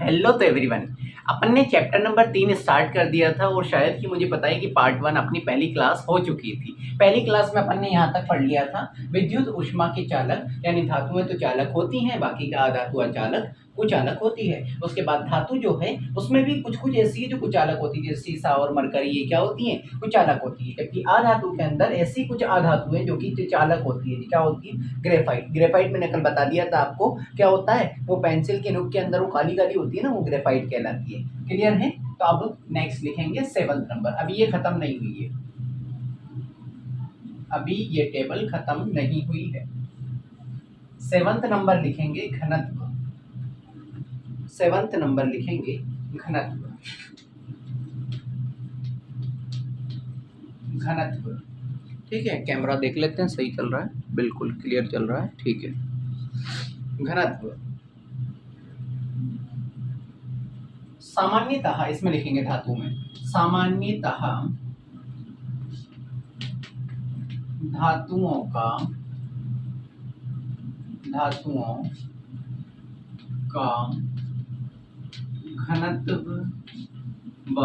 Hello तो everyone. अपन ने chapter number 3 start कर दिया था और शायद कि मुझे पता है कि पार्ट 1 अपनी पहली क्लास हो चुकी थी। पहली क्लास में अपन ने यहाँ तक पढ़ लिया था विद्युत ऊष्मा के चालक, यानी धातुएं तो चालक होती हैं, बाकी का अधातु अचालक कुचालक होती है। उसके बाद धातु जो है उसमें भी कुछ ऐसी है जो कुचालक होती है, जैसे सीसा और मरकरी, ये क्या होती हैं, कुचालक होती है। जबकि अधातु के अंदर ऐसी कुछ अधातुएं जो कि चालक होती है, क्या होती है, ग्रेफाइट। ग्रेफाइट मैंने कल बता दिया था आपको क्या होता है, वो पेंसिल के नुक के अंदर वो काली काली होती है ना, वो ग्रेफाइट कहलाती है। क्लियर है? तो अब नेक्स्ट लिखेंगे 7th नंबर। अभी ये खत्म नहीं हुई है, अभी ये टेबल खत्म नहीं हुई है। 7th नंबर लिखेंगे घनत्व। 7th नंबर लिखेंगे घनत्व। घनत्व, ठीक है। कैमरा देख लेते हैं, सही चल रहा है, बिल्कुल क्लियर चल रहा है, ठीक है। घनत्व सामान्यतः इसमें लिखेंगे धातु में, सामान्यतः धातुओं का घनत्व व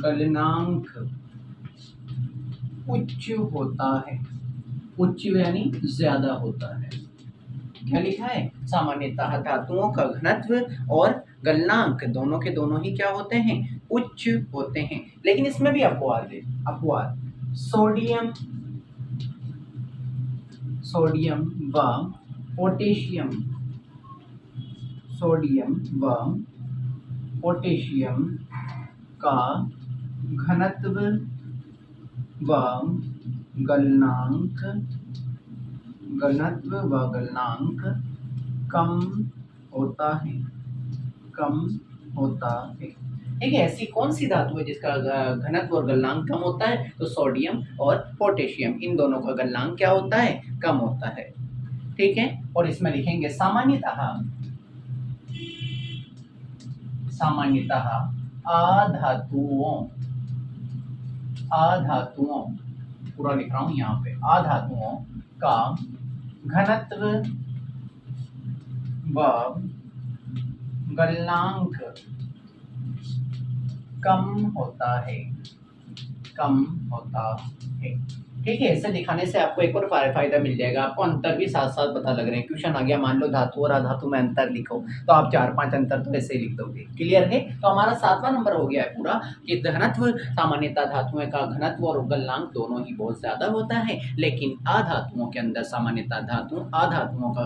गलनांक उच्च होता है। उच्च यानी ज्यादा होता है। क्या लिखा है? सामान्यतः धातुओं का घनत्व और गलनांक दोनों के दोनों ही क्या होते हैं, उच्च होते हैं। लेकिन इसमें भी अपवाद है। अपवाद सोडियम व पोटेशियम, सोडियम व पोटेशियम का घनत्व व गलनांक कम होता है, कम होता है। ठीक है। ऐसी कौन सी धातु है जिसका घनत्व और गलनांक कम होता है? तो सोडियम और पोटेशियम, इन दोनों का गलनांक क्या होता है, कम होता है। ठीक है। और इसमें लिखेंगे सामान्यतः अधातुओं, पूरा लिख रहा हूं यहाँ पे, अधातुओं का घनत्व व गलनांक कम होता है, कम होता है। ठीक है। ऐसे दिखाने से आपको एक और फायदा मिल जाएगा, आपको अंतर भी साथ साथ पता लग रहे हैं। क्वेश्चन आ गया, मान लो धातु और अधातु में अंतर लिखो, तो आप 4-5 अंतर तो ऐसे ही लिख दोगे। क्लियर है? तो हमारा 7वां नंबर हो गया है पूरा कि घनत्व सामान्यतः धातुओं का घनत्व और गलनांक दोनों ही बहुत ज्यादा होता है, लेकिन अधातुओं के अंदर सामान्यतः अधातुओं का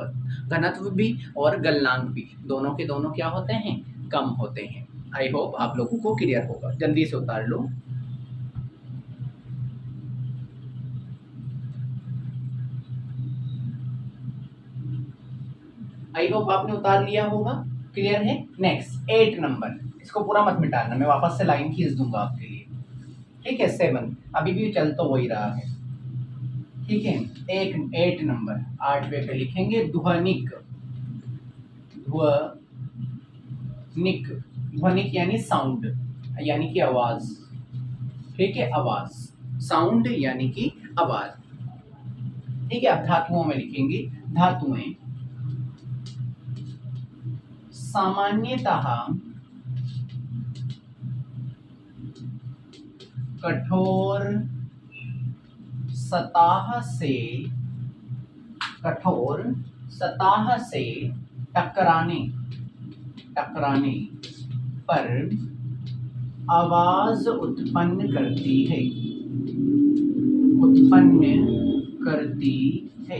घनत्व भी और गलनांक भी दोनों के दोनों क्या होते हैं, कम होते हैं। आई होप आप लोगों को क्लियर होगा। जल्दी से उतार लो। आई होप आपने उतार लिया होगा। क्लियर है? नेक्स्ट 8 नंबर, इसको पूरा मत मिटाना, मैं वापस से लाइन खींच दूंगा आपके लिए। ठीक है। 7 अभी भी चल तो वही रहा है। ठीक है। 8 नंबर 8वें पे लिखेंगे ध्वनिक। ध्वनिक यानी साउंड, यानी कि आवाज। ठीक है। आवाज, साउंड यानी कि आवाज। ठीक है। अब धातुओं में लिखेंगे, धातुएं सामान्यतः कठोर सतह से टकराने पर आवाज उत्पन्न करती है,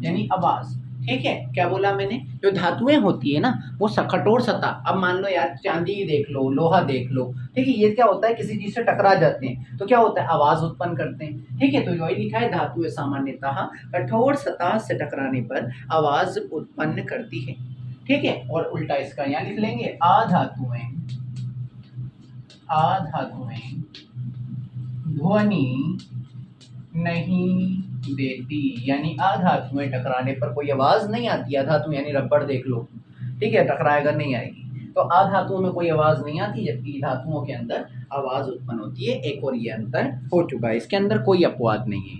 यानी आवाज। ठीक है। क्या बोला मैंने? जो धातुएं होती है ना, वो कठोर सतह, अब मान लो यार चांदी देख लो, लोहा देख लो, ठीक है, ये क्या होता है, किसी चीज से टकरा जाते हैं तो क्या होता है, आवाज उत्पन्न करते हैं। ठीक है। तो यही लिखा है, धातुएं सामान्यतः कठोर सतह से टकराने पर आवाज उत्पन्न करती है। ठीक है। और उल्टा इसका यहाँ लिख लेंगे, अधातुएं ध्वनि नहीं देती, यानी अधातुएं टकराने पर कोई आवाज नहीं आती। अधातु यानी रबड़ देख लो, ठीक है, टकराएगा नहीं आएगी। तो अधातुओं में कोई आवाज नहीं आती, जबकि धातुओं के अंदर आवाज उत्पन्न होती है। एक और ये अंतर हो चुका है, इसके अंदर कोई अपवाद नहीं है।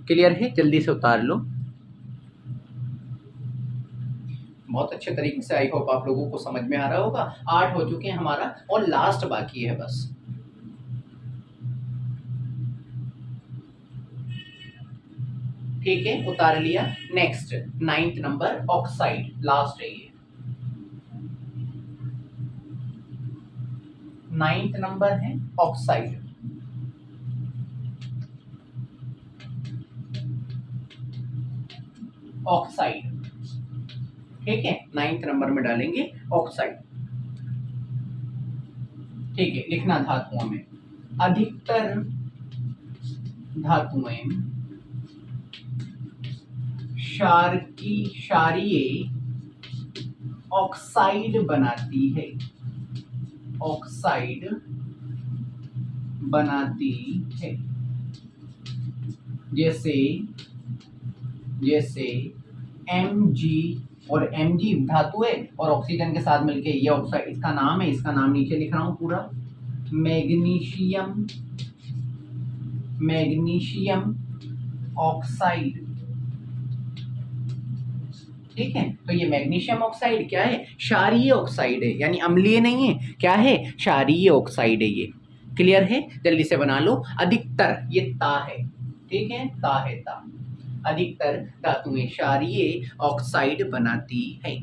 क्लियर है? जल्दी से उतार लो। बहुत अच्छे तरीके से, आई होप आप लोगों को समझ में आ रहा होगा। 8 हो चुके हैं हमारा और लास्ट बाकी है बस। ठीक है, उतार लिया। Next 9th number oxide, last है ये। 9th नंबर है ऑक्साइड। ऑक्साइड, ठीक है, 9th नंबर में डालेंगे ऑक्साइड। ठीक है, लिखना धातुओं में, अधिकतर धातुएं क्षारीय ऑक्साइड बनाती है, ऑक्साइड बनाती है। जैसे जैसे Mg, और Mg धातु है और ऑक्सीजन के साथ मिलके ये ऑक्साइड, इसका नाम है, इसका नाम नीचे लिख रहा हूं पूरा, मैग्नीशियम, मैग्नीशियम ऑक्साइड। ठीक है, तो ये मैग्नीशियम ऑक्साइड क्या है? क्षारीय ऑक्साइड है, यानी अम्लीय नहीं है, क्या है? क्षारीय ऑक्साइड है ये। क्लियर है? जल्दी से बना लो। अधिकतर, ये ता है, ठीक है, ता है ता। अधिकतर धातुएं क्षारीय ऑक्साइड बनाती है।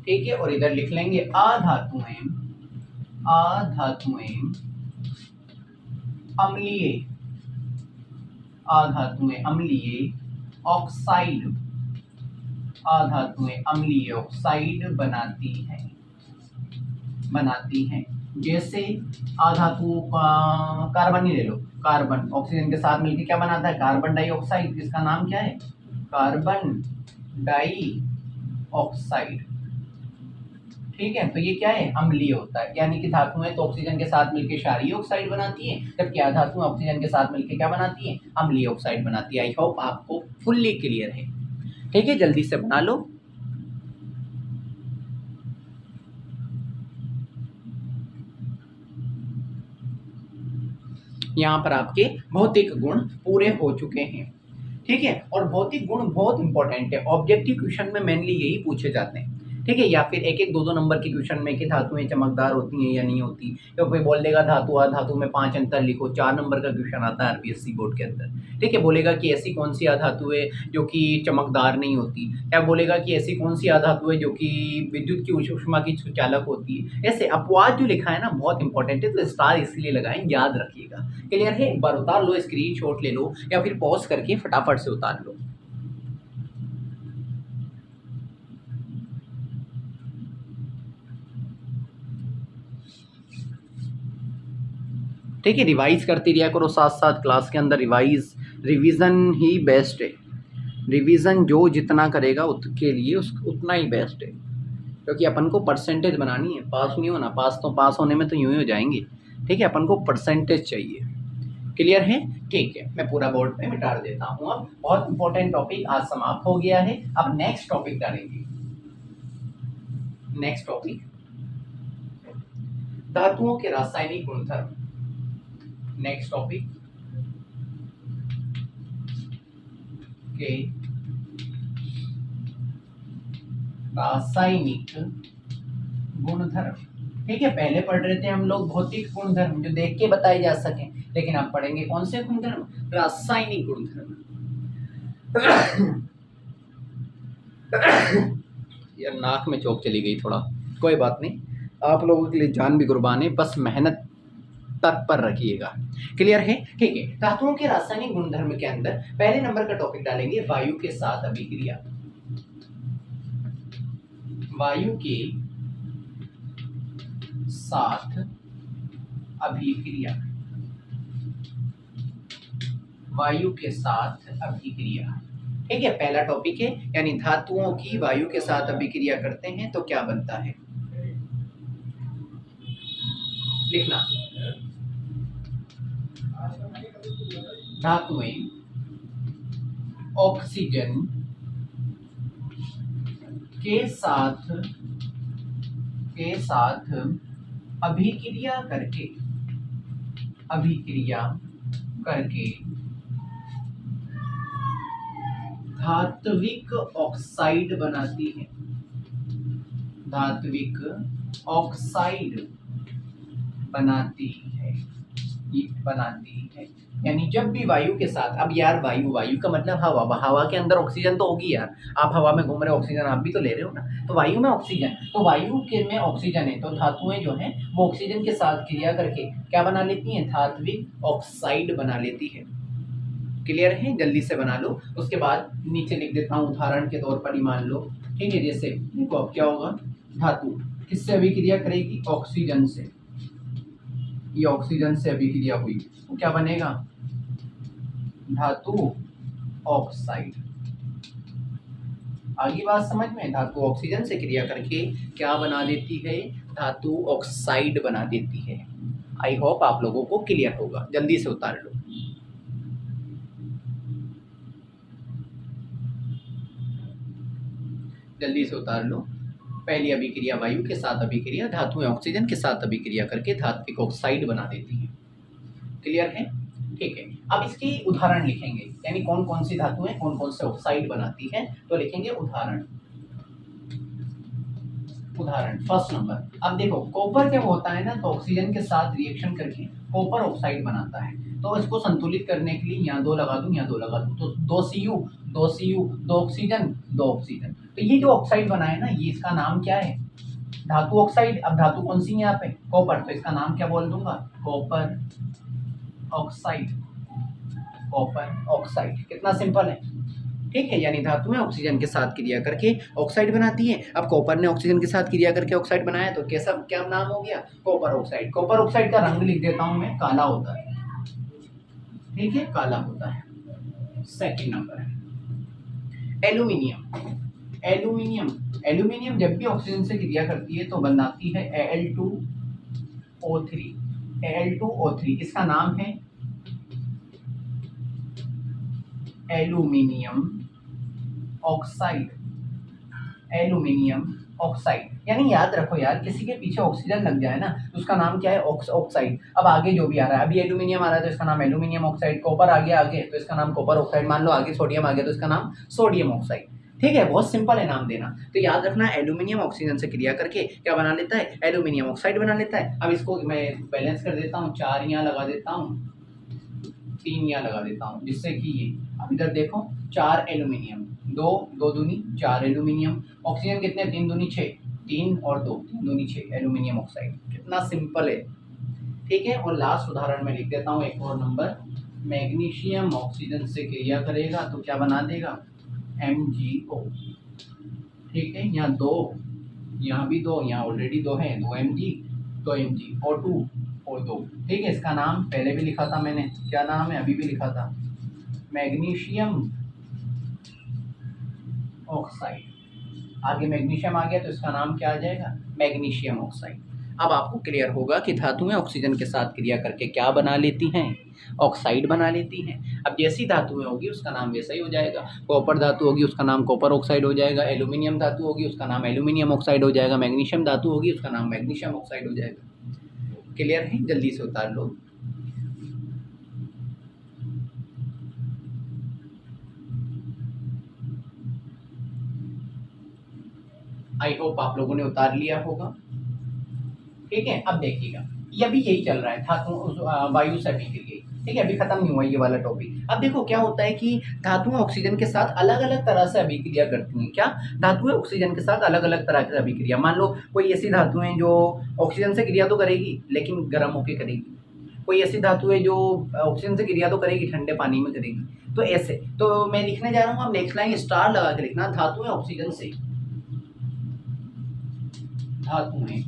ठीक है, और इधर लिख लेंगे अधातुएं, अधातुएं अम्लीय, अधातुएं अम्लीय ऑक्साइड, अधातुएं अम्लीय ऑक्साइड बनाती हैं, बनाती हैं। जैसे अधातु कार्बन ही ले लो, कार्बन ऑक्सीजन के साथ मिलकर क्या बनाता है? Carbon dioxide. इसका नाम क्या है? Carbon dioxide. ठीक है, तो ये क्या है? अम्लीय होता है, यानी कि धातुएं तो ऑक्सीजन के साथ मिलकर क्षारीय ऑक्साइड बनाती हैं, जबकि अधातुएं ऑक्सीजन के साथ मिलकर क्या बनाती हैं? अम्लीय ऑक्साइड बनाती है। आई होप आपको फुल्ली क्लियर है। ठीक है, जल्दी से बना लो। यहाँ पर आपके भौतिक गुण पूरे हो चुके हैं। ठीक है, और भौतिक गुण बहुत इंपॉर्टेंट है, ऑब्जेक्टिव क्वेश्चन में मेनली यही पूछे जाते हैं। ठीक है, या फिर एक एक दो दो नंबर के क्वेश्चन में कि धातुएं चमकदार होती हैं या नहीं होती, या कोई बोल देगा धातु अधातु में 5 अंतर लिखो। 4 नंबर का क्वेश्चन आता है आरपीएससी बोर्ड के अंदर। ठीक है, बोलेगा कि ऐसी कौन सी अधातु है जो कि चमकदार नहीं होती, या बोलेगा कि ऐसी कौन सी अधातु है जो कि विद्युत की ऊष्मा की चालक होती है। ऐसे अपवाद जो लिखा है ना, बहुत इंपॉर्टेंट है, तो स्टार इसलिए लगाएं, याद रखिएगा। क्लियर है? एक बार उतार लो, स्क्रीनशॉट ले लो, या फिर पॉज करके फटाफट से उतार लो। ठीक है, रिवाइज करते रिया करो साथ साथ क्लास के अंदर। रिवीजन ही बेस्ट है। रिवीजन जो जितना करेगा उसके लिए उतना ही बेस्ट है, क्योंकि अपन को परसेंटेज बनानी है, पास नहीं होना। पास तो पास होने में तो यूं ही हो जाएंगे। ठीक है, अपन को परसेंटेज चाहिए। क्लियर है? ठीक है, मैं पूरा बोर्ड पे मिटा देता हूँ। अब बहुत इंपॉर्टेंट टॉपिक आज समाप्त हो गया है। अब नेक्स्ट टॉपिक डालेंगे। नेक्स्ट टॉपिक, धातुओं के रासायनिक गुणधर्म। नेक्स्ट टॉपिक के रासायनिक गुणधर्म। ठीक है, पहले पढ़ रहे थे हम लोग भौतिक गुणधर्म जो देख के बताए जा सके, लेकिन अब पढ़ेंगे कौन से गुणधर्म? रासायनिक गुणधर्म। यार नाक में चोट चली गई थोड़ा, कोई बात नहीं, आप लोगों के लिए जान भी कुर्बान है, बस मेहनत तत्पर रखिएगा। क्लियर है? ठीक है, धातुओं के रासायनिक गुणधर्म के अंदर पहले नंबर का टॉपिक डालेंगे वायु के साथ अभिक्रिया। वायु के साथ अभिक्रिया, वायु के साथ अभिक्रिया। ठीक है, पहला टॉपिक है, यानी धातुओं की वायु के साथ अभिक्रिया करते हैं तो क्या बनता है? लिखना, धातुएं ऑक्सीजन के साथ अभिक्रिया करके धात्विक ऑक्साइड बनाती है, धात्विक ऑक्साइड बनाती है, ये बनाती है। यानी जब भी वायु के साथ, अब यार वायु, वायु का मतलब हवा, हवा के अंदर ऑक्सीजन तो होगी यार, आप हवा में घूम रहे हो, ऑक्सीजन आप भी तो ले रहे हो ना, तो वायु में ऑक्सीजन, तो वायु के में ऑक्सीजन है, तो धातुएं जो हैं वो ऑक्सीजन के साथ क्रिया करके क्या बना लेती हैं, धात्विक ऑक्साइड बना लेती है। क्लियर है, जल्दी से बना लो। उसके बाद नीचे लिख देता हूँ उदाहरण के तौर पर ही मान लो, ठीक है। जैसे देखो अब क्या होगा, धातु किससे अभिक्रिया करेगी, ऑक्सीजन से, ये ऑक्सीजन से अभिक्रिया हुई तो क्या बनेगा, धातु ऑक्साइड। आगे बात समझ में, धातु ऑक्सीजन से क्रिया करके क्या बना देती है, धातु ऑक्साइड बना देती है। आई होप आप लोगों को क्लियर होगा, जल्दी से उतार लो। जल्दी से उतार लो। पहली अभिक्रिया वायु के साथ अभिक्रिया, धातुएं ऑक्सीजन के साथ अभिक्रिया करके धात्विक ऑक्साइड बना देती है। क्लियर है, ठीक है। अब इसकी उदाहरण लिखेंगे, यानी कौन कौन सी धातुएं कौन कौन से ऑक्साइड बनाती है, तो लिखेंगे उदाहरण। उदाहरण फर्स्ट नंबर, अब देखो कॉपर क्या होता है ना, तो ऑक्सीजन के साथ रिएक्शन करके कॉपर ऑक्साइड बनाता है, तो इसको संतुलित करने के लिए यहाँ 2 लगा दूं, यहाँ 2 लगा दूं, तो 2 Cu 2 Cu 2 ऑक्सीजन 2 ऑक्सीजन, तो ये जो ऑक्साइड बना है ना, ये इसका नाम क्या है, धातु ऑक्साइड। अब धातु कौन सी है यहाँ पे, कॉपर, तो इसका नाम क्या बोल दूंगा, कॉपर ऑक्साइड, कॉपर ऑक्साइड। कितना सिंपल है, ठीक है। यानी धातुएं ऑक्सीजन के साथ क्रिया करके ऑक्साइड बनाती हैं। अब कॉपर ने ऑक्सीजन के साथ क्रिया करके ऑक्साइड बनाया, तो कैसा क्या नाम हो गया, कॉपर ऑक्साइड। कॉपर ऑक्साइड का रंग लिख देता हूं मैं, काला होता है, ठीक है, काला होता है। सेकंड नंबर है एल्यूमिनियम। एल्यूमिनियम, एल्यूमिनियम जब भी ऑक्सीजन से क्रिया करती है तो बनाती है Al2O3, Al2O3, इसका नाम है एल्यूमिनियम ऑक्साइड, एल्यूमिनियम ऑक्साइड। यानी याद रखो यार, किसी के पीछे ऑक्सीजन लग जाए ना तो उसका नाम क्या है, ऑक्साइड। अब आगे जो भी आ रहा है, अभी एल्यूमिनियम आ रहा है तो इसका नाम एल्यूमिनियम ऑक्साइड, कॉपर आ गया आगे तो इसका नाम कॉपर ऑक्साइड, मान लो आगे सोडियम आ गया तो इसका नाम सोडियम ऑक्साइड, ठीक है। बहुत सिंपल है नाम देना, तो याद रखना एल्यूमिनियम ऑक्सीजन से क्रिया करके क्या बना लेता है, एल्यूमिनियम ऑक्साइड बना लेता है। अब इसको मैं बैलेंस कर देता हूँ, 4 यहाँ लगा देता हूँ, 3 यहाँ लगा देता हूँ, जिससे कि ये, अब इधर देखो 4 एल्यूमिनियम, 2 2 दूनी 4 एल्यूमिनियम, ऑक्सीजन कितने, 3 दूनी 6, 3 और 2 3 दूनी 6 एल्यूमिनियम ऑक्साइड। कितना सिंपल है, ठीक है। और लास्ट उदाहरण में लिख देता हूँ एक और नंबर, मैग्नीशियम ऑक्सीजन से क्रिया करेगा तो क्या बना देगा, MgO, ठीक है। यहाँ 2, यहाँ भी 2, यहाँ ऑलरेडी 2 है, 2 Mg, 2 MgO2 और 2, ठीक है। इसका नाम पहले भी लिखा था मैंने, क्या नाम है, अभी भी लिखा था, मैग्नीशियम ऑक्साइड। आगे मैग्नीशियम आ गया तो इसका नाम क्या आ जाएगा, मैग्नीशियम ऑक्साइड। अब आपको क्लियर होगा कि धातुएं ऑक्सीजन के साथ क्रिया करके क्या बना लेती हैं, ऑक्साइड बना लेती हैं। अब जैसी धातुएं होगी उसका नाम वैसा ही हो जाएगा, कॉपर धातु होगी उसका नाम कॉपर ऑक्साइड हो जाएगा, एल्यूमिनियम धातु होगी उसका नाम एल्यूमिनियम ऑक्साइड हो जाएगा, मैग्नीशियम धातु होगी उसका नाम मैग्नीशियम ऑक्साइड हो जाएगा। क्लियर है, जल्दी से उतार लो। आई होप आप लोगों ने उतार लिया होगा, ठीक है। अब देखिएगा, ये अभी यही चल रहा है, धातु वायु से अभिक्रिया, ठीक है, अभी खत्म नहीं हुआ ये वाला टॉपिक। अब देखो क्या होता है कि धातुएं ऑक्सीजन के साथ अलग अलग तरह से अभिक्रिया करती हैं। क्या, धातुएं ऑक्सीजन के साथ अलग अलग तरह से अभिक्रिया, मान लो कोई ऐसी धातुएं जो ऑक्सीजन से क्रिया तो करेगी लेकिन गर्म होकर करेगी, कोई ऐसी धातु है जो ऑक्सीजन से क्रिया तो करेगी ठंडे पानी में करेगी, तो ऐसे। तो मैं लिखने जा रहा हूँ, आप नेक्स्ट लाइन स्टार लगा के लिखना, धातुएं ऑक्सीजन से, धातुएं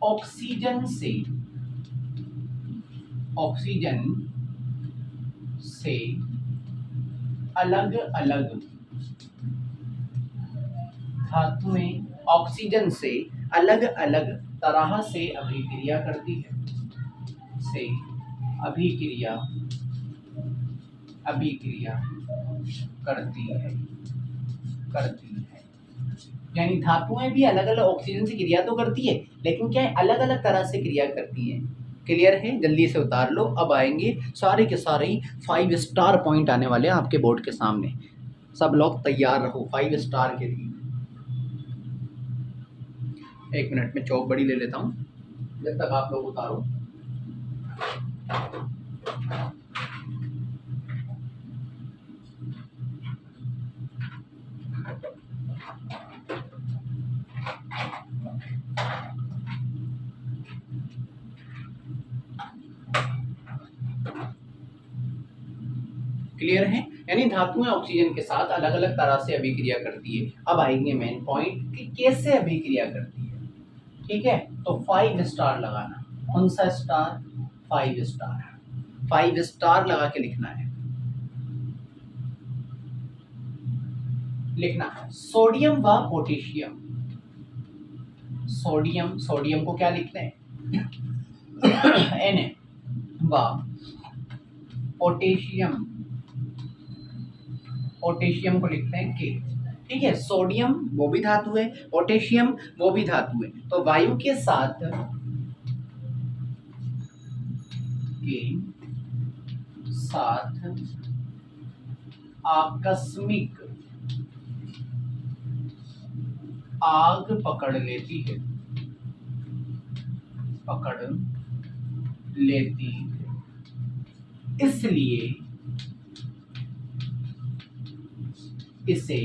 ऑक्सीजन से, ऑक्सीजन से अलग अलग, धातुएं ऑक्सीजन से अलग अलग तरह से अभिक्रिया करती है, से अभिक्रिया, अभिक्रिया करती है, करती है। यानी धातुएं भी अलग अलग ऑक्सीजन से क्रिया तो करती है लेकिन क्या है, अलग अलग तरह से क्रिया करती है। क्लियर है, जल्दी से उतार लो। अब आएंगे सारे के सारे 5 स्टार पॉइंट आने वाले हैं आपके बोर्ड के सामने। सब लोग तैयार रहो 5 स्टार के लिए। एक मिनट में चौक बड़ी ले लेता हूँ जब तक आप लोग उतारो। क्लियर है? यानी धातुएं ऑक्सीजन के साथ अलग अलग तरह से अभिक्रिया करती है। अब आएंगे मेन पॉइंट कि कैसे अभिक्रिया करती है। ठीक है, तो 5 स्टार लगाना। कौन सा स्टार? 5 स्टार। 5 स्टार लगा के लिखना है। लिखना सोडियम व पोटेशियम। सोडियम को क्या लिखते हैं? Na व पोटेशियम को लिखते हैं के। ठीक है, सोडियम वो भी धातु है, पोटेशियम वो भी धातु है। तो वायु के साथ आकस्मिक आग पकड़ लेती है, इसलिए इसे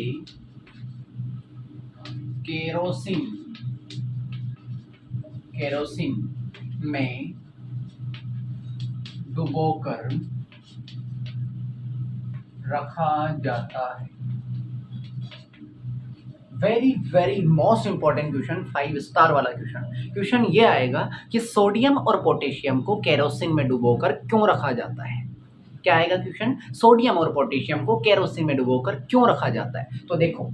केरोसिन में डुबोकर रखा जाता है। Very very most important question, 5 star वाला क्वेश्चन ये आएगा कि सोडियम और पोटेशियम को केरोसिन में डुबोकर क्यों रखा जाता है। क्या आएगा क्वेश्चन? सोडियम और पोटेशियम को केरोसिन में डुबोकर क्यों रखा जाता है। तो देखो,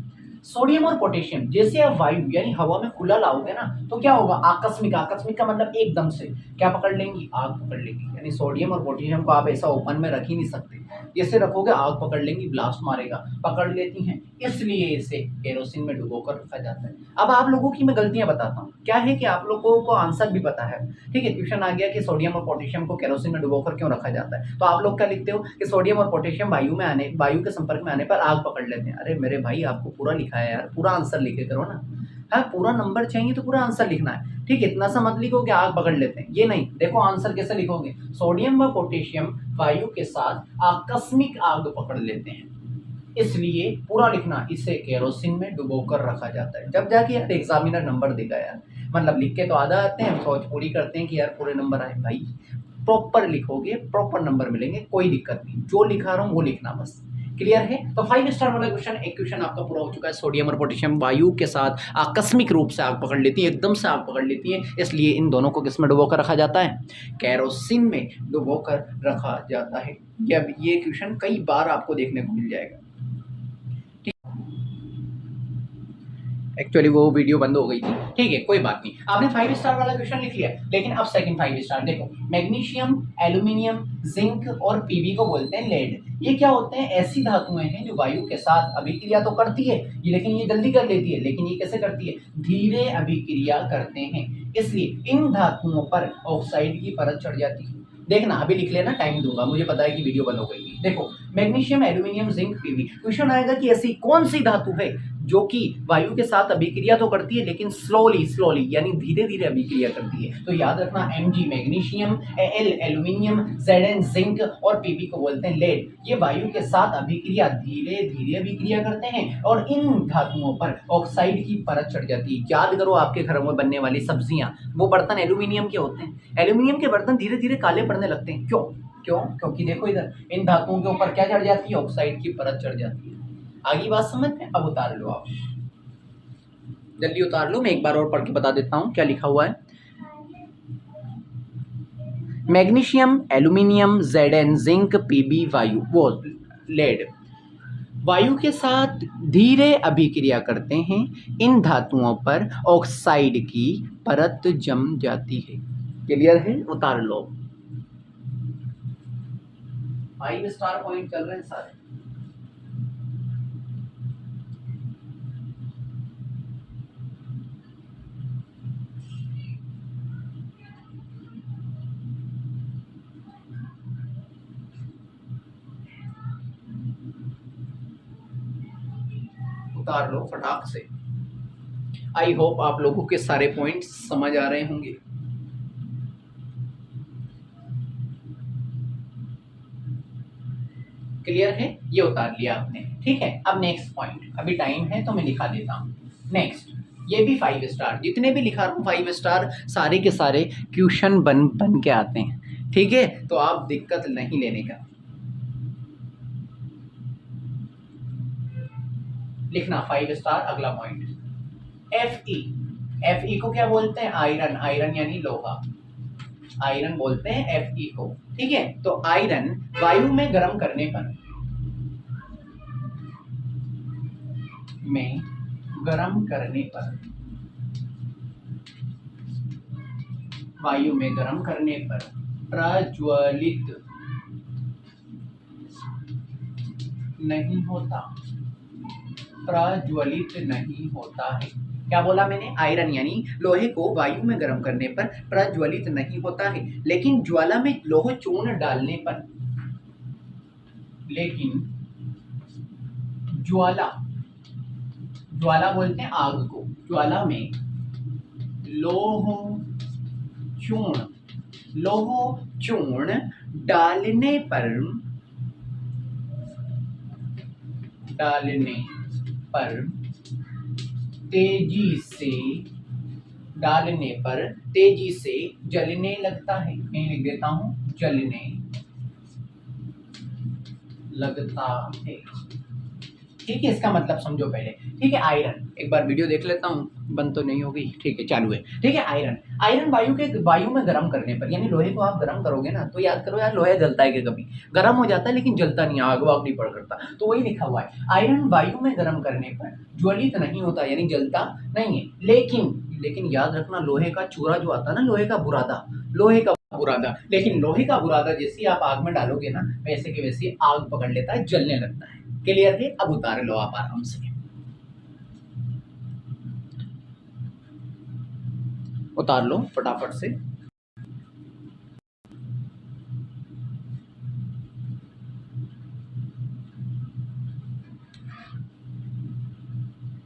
सोडियम और पोटेशियम जैसे आप वायु यानी हवा में खुला लाओगे ना, तो क्या होगा? आकस्मिक का मतलब एकदम से क्या पकड़ लेंगी? आग पकड़ लेंगी। यानी सोडियम और पोटेशियम को आप ऐसा ओपन में रख ही नहीं सकते, जैसे रखोगे आग पकड़ लेंगी, ब्लास्ट मारेगा। पकड़ लेती हैं, इसलिए इसे केरोसिन में डुबोकर रखा जाता है। अब आप लोगों की मैं गलतियां बताता हूँ। क्या है कि आप लोगों को आंसर भी पता है। ठीक है, क्वेश्चन आ गया कि सोडियम और पोटेशियम को केरोसिन में डुबोकर क्यों रखा जाता है, तो आप लोग क्या लिखते हो कि सोडियम और पोटेशियम वायु के संपर्क में आने पर आग पकड़ लेते हैं। अरे मेरे भाई, आपको पूरा लिखा है यार, पूरा आंसर लिखे करो ना। हाँ, पूरा नंबर चाहिए तो पूरा आंसर लिखना है। ठीक है, इतना सा मत लिखो कि आग पकड़ लेते हैं, ये नहीं। देखो आंसर कैसे लिखोगे, सोडियम व पोटेशियम वायु के साथ आकस्मिक आग पकड़ लेते हैं, इसलिए पूरा लिखना, इसे केरोसिन में डुबोकर रखा जाता है। जब जाके यार एग्जामिनर नंबर देगा यार, मतलब लिख के तो आधा आते हैं, सोच पूरी करते हैं कि यार पूरे नंबर आए। भाई प्रॉपर लिखोगे प्रॉपर नंबर मिलेंगे, कोई दिक्कत नहीं। जो लिखा रहा हूँ वो लिखना बस। क्लियर है? तो 5 स्टार वाला क्वेश्चन, एक क्वेश्चन आपका पूरा हो चुका है। सोडियम और पोटेशियम वायु के साथ आकस्मिक रूप से आग पकड़ लेती है, एकदम से आग पकड़ लेती है, इसलिए इन दोनों को किस में डुबोकर रखा जाता है? केरोसिन में डुबोकर रखा जाता है। ये क्वेश्चन कई बार आपको देखने को मिल जाएगा। एक्चुअली वो वीडियो बंद हो गई थी। ठीक है, कोई बात नहीं। आपने 5 स्टार वाला क्वेश्चन लिख लिया, लेकिन अब सेकंड 5 स्टार देखो। मैग्नीशियम, एल्यूमिनियम, जिंक और पीबी को बोलते हैं लेड। ये क्या होते हैं? ऐसी धातुएं हैं जो वायु के साथ अभिक्रिया तो करती है ये, लेकिन ये जल्दी कर लेती है। लेकिन ये कैसे करती है? धीरे अभिक्रिया करते हैं, इसलिए इन धातुओं पर ऑक्साइड की परत चढ़ जाती है। देखना, अभी लिख लेना, टाइम दूंगा, मुझे पता है कि वीडियो बंद हो गई थी। देखो, magnesium, aluminium, zinc, PB. Question आएगा कि ऐसी कौन सी धातु है जो कि वायु के साथ अभिक्रिया तो करती है लेकिन स्लोली यानी धीरे धीरे अभिक्रिया करती है। तो याद रखना, Mg magnesium, Al aluminium, Zn zinc और Pb को बोलते हैं लेड। ये वायु के साथ अभिक्रिया धीरे धीरे अभिक्रिया करते हैं और इन धातुओं पर ऑक्साइड की परत चढ़ जाती है। याद करो, आपके घरों में बनने वाली सब्जियां, वो बर्तन एल्यूमिनियम के होते हैं। एल्यूमिनियम के बर्तन धीरे धीरे काले पड़ने लगते हैं। क्योंकि देखो इधर इन धातुओं के ऊपर क्या चढ़ जाती है? ऑक्साइड की परत चढ़ जाती है। आगे बात समझ में? अब उतार लो, आप जल्दी उतार लो। मैं एक बार और पढ़ के बता देता हूं क्या लिखा हुआ है। Magnesium, aluminium, Zn zinc, Pb वायु वो लेड वायु के साथ धीरे अभिक्रिया करते हैं। इन धातुओं पर ऑक्साइड की परत जम जाती है। क्लियर है? उतार लो। 5 स्टार पॉइंट चल रहे हैं सारे। उतार लो फटाक से। आई होप आप लोगों के सारे पॉइंट्स समझ आ रहे होंगे। क्लियर है? ये उतार लिया आपने, ठीक है। अब नेक्स्ट पॉइंट, अभी टाइम है तो मैं लिखा देता हूँ। नेक्स्ट, ये भी 5 स्टार, जितने भी लिखा रहा हूँ 5 स्टार, सारे के सारे क्वेश्चन बन के आते हैं, ठीक है। तो आप दिक्कत नहीं लेने का, लिखना 5 स्टार। अगला पॉइंट Fe, Fe को क्या बोलते हैं? आयरन, आयरन यानी लोहा, आयरन बोलते हैं Fe को, ठीक है। तो आयरन वायु में गर्म करने पर, में गर्म करने पर, वायु में गर्म करने पर प्रज्वलित नहीं होता, प्रज्वलित नहीं होता है। क्या बोला मैंने? आयरन यानी लोहे को वायु में गर्म करने पर प्रज्वलित नहीं होता है, लेकिन ज्वाला में लोह चूर्ण डालने पर, लेकिन ज्वाला, ज्वाला बोलते हैं आग को, ज्वाला में लोह चूर्ण, लोह चूर्ण डालने पर, डालने पर तेजी से, डालने पर तेजी से जलने लगता है। मैं लिख देता हूं, जलने लगता है, ठीक है। इसका मतलब समझो पहले, ठीक है। आयरन, एक बार वीडियो देख लेता हूँ, बंद तो नहीं होगी, ठीक है, चालू है, ठीक है। आयरन, आयरन वायु में गर्म करने पर, यानी लोहे को आप गर्म करोगे ना, तो याद करो यार, लोहा जलता है कि कभी गर्म हो जाता है लेकिन जलता नहीं, आग वाग नहीं पड़ करता, तो वही लिखा हुआ है, आयरन वायु में गर्म करने पर ज्वलित नहीं होता, यानी जलता नहीं है। लेकिन याद रखना, लोहे का चूरा जो आता है ना, लोहे का बुरादा, लोहे का बुरादा, लेकिन लोहे का बुरादा जैसे आप आग में डालोगे ना, वैसे के वैसे आग पकड़ लेता है, जलने लगता है। क्लियर है? अब उतार लो आप आराम से, उतार लो फटाफट से।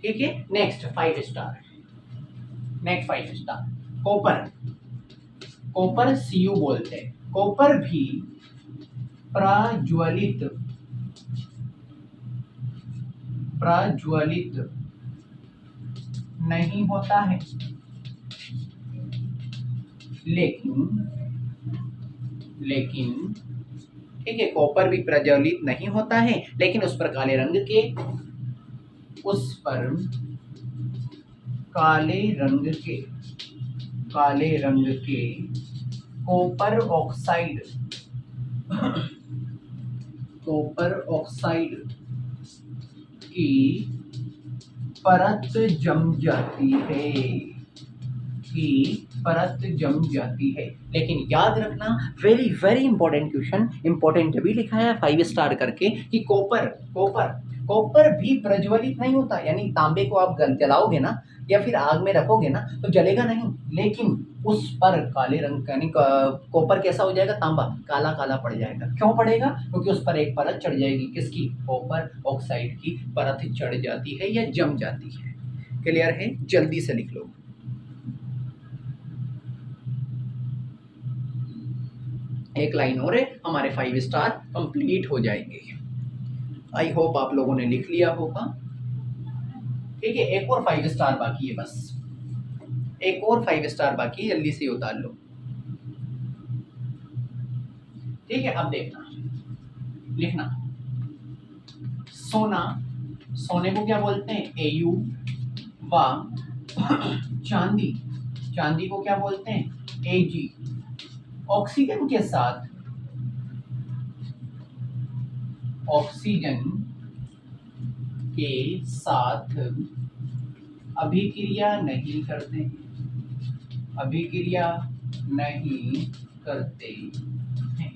ठीक है। Next 5 star, next 5 star, copper, copper Cu बोलते हैं। कॉपर भी प्रज्वलित, प्रज्वलित नहीं होता है, लेकिन ठीक है, कॉपर भी प्रज्वलित नहीं होता है, लेकिन उस पर काले रंग के, उस पर काले रंग के, काले रंग के कॉपर ऑक्साइड, कॉपर ऑक्साइड की परत जम जाती है, की परत जम जाती है। लेकिन याद रखना, very very important question, important भी लिखा है 5 स्टार करके, कि कॉपर, कॉपर भी प्रज्वलित नहीं होता, यानी तांबे को आप जलाओगे ना या फिर आग में रखोगे ना तो जलेगा नहीं, लेकिन उस पर काले रंग, यानी कॉपर कैसा हो जाएगा? तांबा काला काला पड़ जाएगा। क्यों पड़ेगा? क्योंकि उस पर एक परत चढ़ जाएगी, किसकी? कॉपर ऑक्साइड की परत चढ़ जाती है या जम जाती है। क्लियर है? जल्दी से लिख लो। एक लाइन और है, हमारे 5 स्टार कंप्लीट हो जाएंगे। आई होप आप लोगों ने लिख लिया होगा, ठीक है। एक और 5 स्टार बाकी है, बस एक और 5 स्टार बाकी है, जल्दी से उतार लो, ठीक है। अब देखना, लिखना, सोना, सोने को क्या बोलते हैं? Au, व चांदी, चांदी को क्या बोलते हैं? Ag। ऑक्सीजन के साथ, ऑक्सीजन के साथ अभिक्रिया नहीं करते, अभिक्रिया नहीं करते हैं।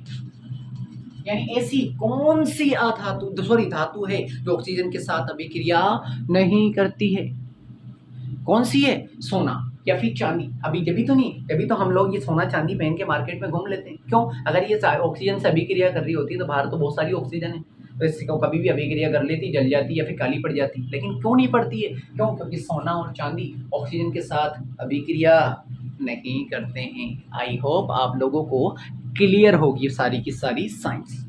यानी ऐसी कौन सी अधातु, सॉरी धातु है जो ऑक्सीजन के साथ अभिक्रिया नहीं करती है? कौन सी है? सोना या फिर चांदी। अभी जब भी तो नहीं, जब भी तो हम लोग ये सोना चांदी पहन के मार्केट में घूम लेते हैं। क्यों? अगर ये ऑक्सीजन से अभिक्रिया कर रही होती है तो बाहर तो बहुत सारी ऑक्सीजन है, तो इससे को कभी भी अभिक्रिया कर लेती, जल जाती या फिर काली पड़ जाती। लेकिन क्यों नहीं पड़ती है? क्यों? क्योंकि सोना और चांदी ऑक्सीजन के साथ अभिक्रिया नहीं करते हैं। आई होप आप लोगों को क्लियर होगी सारी की सारी साइंस।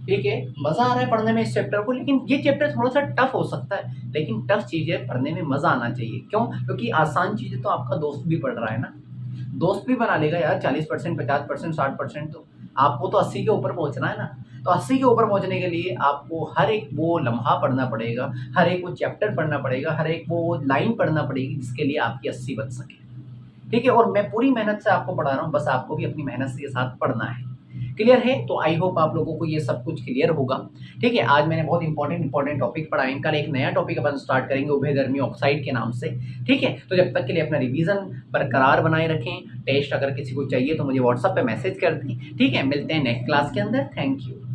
ठीक है, मज़ा आ रहा है पढ़ने में इस चैप्टर को, लेकिन ये चैप्टर थोड़ा-सा टफ हो सकता है, लेकिन टफ चीज़ें पढ़ने में मज़ा आना चाहिए। क्यों? क्योंकि आसान चीज़ें तो आपका दोस्त भी पढ़ रहा है ना, दोस्त भी बना लेगा यार 40%, 50%, 60% तो। आपको तो 80 के ऊपर पहुँचना है ना, तो 80 के ऊपर पहुँचने के लिए आपको हर एक वो लम्हा पढ़ना पड़ेगा, हर एक वो चैप्टर पढ़ना पड़ेगा, हर एक वो लाइन पढ़ना पड़ेगी जिसके लिए आपकी 80 बच सके। ठीक है? और मैं पूरी मेहनत से आपको पढ़ा रहा हूँ, बस आपको भी अपनी मेहनत के साथ पढ़ना है। क्लियर है? तो आई होप आप लोगों को ये सब कुछ क्लियर होगा। ठीक है? आज मैंने बहुत इम्पोर्टेंट टॉपिक पढ़ाए। कल एक नया टॉपिक अपन स्टार्ट करेंगे उभयधर्मी ऑक्साइड के नाम से। ठीक है? तो जब तक के लिए अपना रिवीजन बरकरार बनाए रखें। टेस्ट अगर किसी को चाहिए तो मुझे व्हाट्सएप पे मैसेज कर दें। ठीक है? मिलते हैं नेक्स्ट क्लास के अंदर। Thank you.